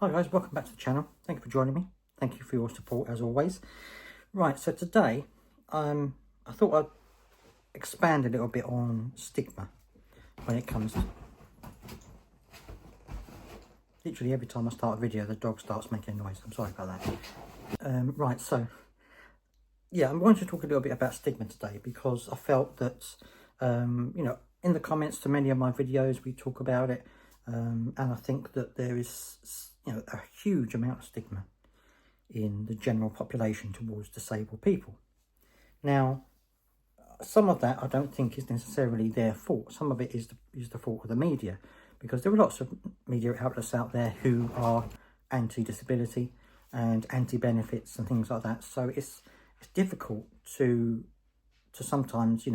Hi guys, welcome back to the channel. Thank you for joining me. Thank you for your support as always. Right, so today I thought I'd expand a little bit on stigma when it comes to... Literally every time I start a video the dog starts making a noise. I'm sorry about that. Right, so yeah, I'm going to talk a little bit about stigma today because I felt that in the comments to many of my videos we talk about it, and I think that there is a huge amount of stigma in the general population towards disabled people. Now, some of that I don't think is necessarily their fault. Some of it is the fault of the media, because there are lots of media outlets out there who are anti-disability and anti-benefits and things like that. So it's difficult to sometimes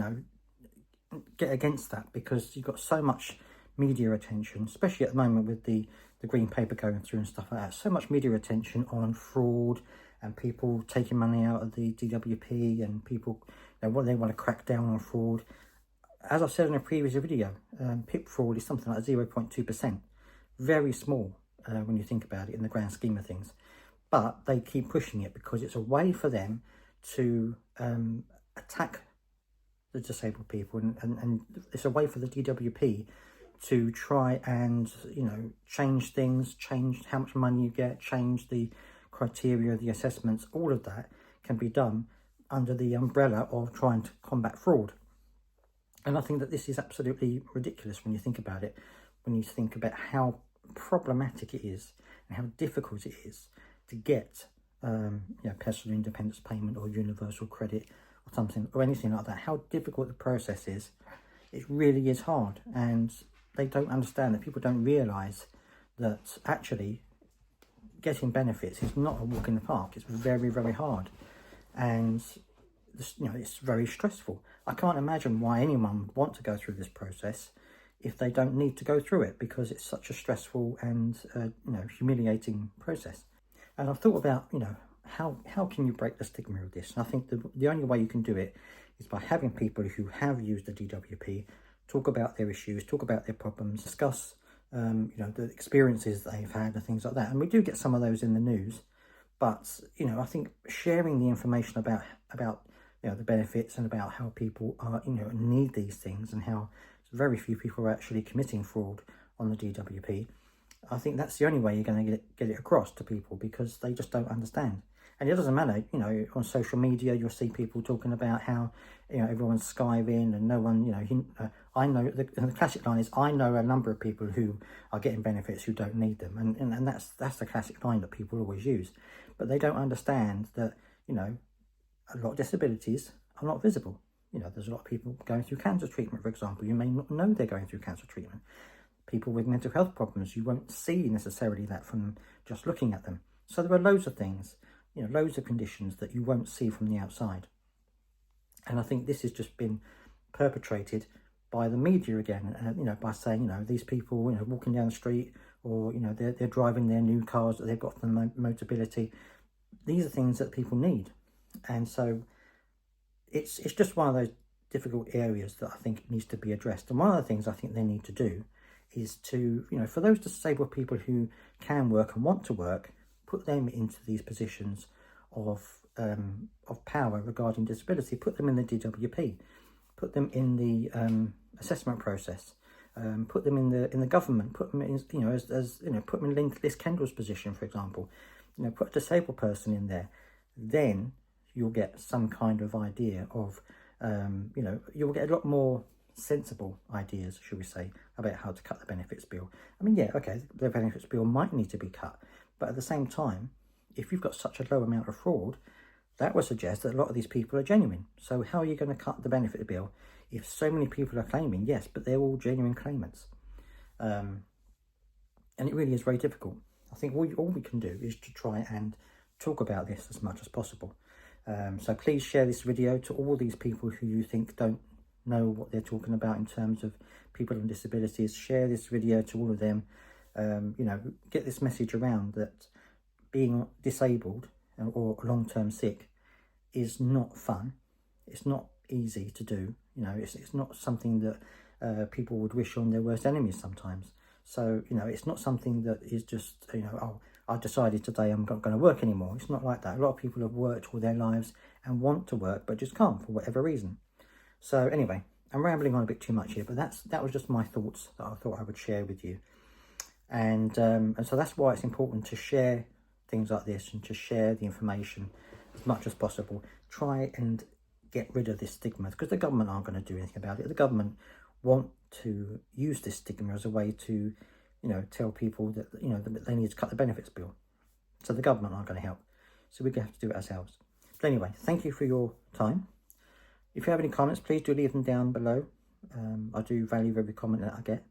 get against that, because you've got so much media attention, especially at the moment with the green paper going through and stuff like that. So much media attention on fraud and people taking money out of the DWP, and people, what they want to crack down on fraud. As I've said in a previous video, PIP fraud is something like 0.2%. Very small when you think about it in the grand scheme of things. But they keep pushing it because it's a way for them to attack the disabled people, and it's a way for the DWP to try and change things, change how much money you get, change the criteria, the assessments. All of that can be done under the umbrella of trying to combat fraud. And I think that this is absolutely ridiculous when you think about it, when you think about how problematic it is and how difficult it is to get personal independence payment or universal credit or something or anything like that. How difficult the process is. It really is hard, and they don't understand that. People don't realise that actually getting benefits is not a walk in the park. It's very, very hard, and it's very stressful. I can't imagine why anyone would want to go through this process if they don't need to go through it, because it's such a stressful and humiliating process. And I thought about how can you break the stigma of this? And I think the only way you can do it is by having people who have used the DWP talk about their issues, talk about their problems, discuss the experiences they've had and things like that. And we do get some of those in the news, but I think sharing the information about the benefits and about how people are need these things, and how very few people are actually committing fraud on the DWP, I think that's the only way you're going to get it across to people, because they just don't understand. And it doesn't matter, on social media you'll see people talking about how everyone's skiving and no one, I know the classic line is, I know a number of people who are getting benefits who don't need them, and that's the classic line that people always use. But they don't understand that a lot of disabilities are not visible. There's a lot of people going through cancer treatment, for example. You may not know they're going through cancer treatment. People with mental health problems, you won't see necessarily that from just looking at them. So there are loads of things, loads of conditions that you won't see from the outside. And I think this has just been perpetrated by the media again, by saying, these people, walking down the street, or, they're driving their new cars that they've got for Motability. These are things that people need. And so it's just one of those difficult areas that I think needs to be addressed. And one of the things I think they need to do is to, for those disabled people who can work and want to work, put them into these positions of power regarding disability. Put them in the DWP, put them in the assessment process, put them in the government, put them in put them in Liz Kendall's position, for example. Put a disabled person in there. Then you'll get some kind of idea of you'll get a lot more sensible ideas, should we say, about how to cut the benefits bill. I mean, yeah, okay, the benefits bill might need to be cut, but at the same time, if you've got such a low amount of fraud, that would suggest that a lot of these people are genuine. So how are you going to cut the benefit bill if so many people are claiming? Yes, but they're all genuine claimants. And it really is very difficult. I think all we can do is to try and talk about this as much as possible. So please share this video to all these people who you think don't know what they're talking about in terms of people with disabilities. Share this video to all of them. Get this message around that being disabled or long-term sick is not fun. It's not easy to do. It's not something that people would wish on their worst enemies sometimes. So it's not something that is just oh, I decided today I'm not going to work anymore. It's not like that. A lot of people have worked all their lives and want to work, but just can't for whatever reason. So anyway, I'm rambling on a bit too much here, but that was just my thoughts that I thought I would share with you. And so that's why it's important to share things like this and to share the information as much as possible. Try and get rid of this stigma, because the government aren't going to do anything about it. The government want to use this stigma as a way to, tell people that, that they need to cut the benefits bill. So the government aren't going to help. So we're going to have to do it ourselves. But anyway, thank you for your time. If you have any comments, please do leave them down below. I do value every comment that I get.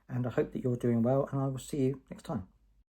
And I hope that you're doing well, and I will see you next time.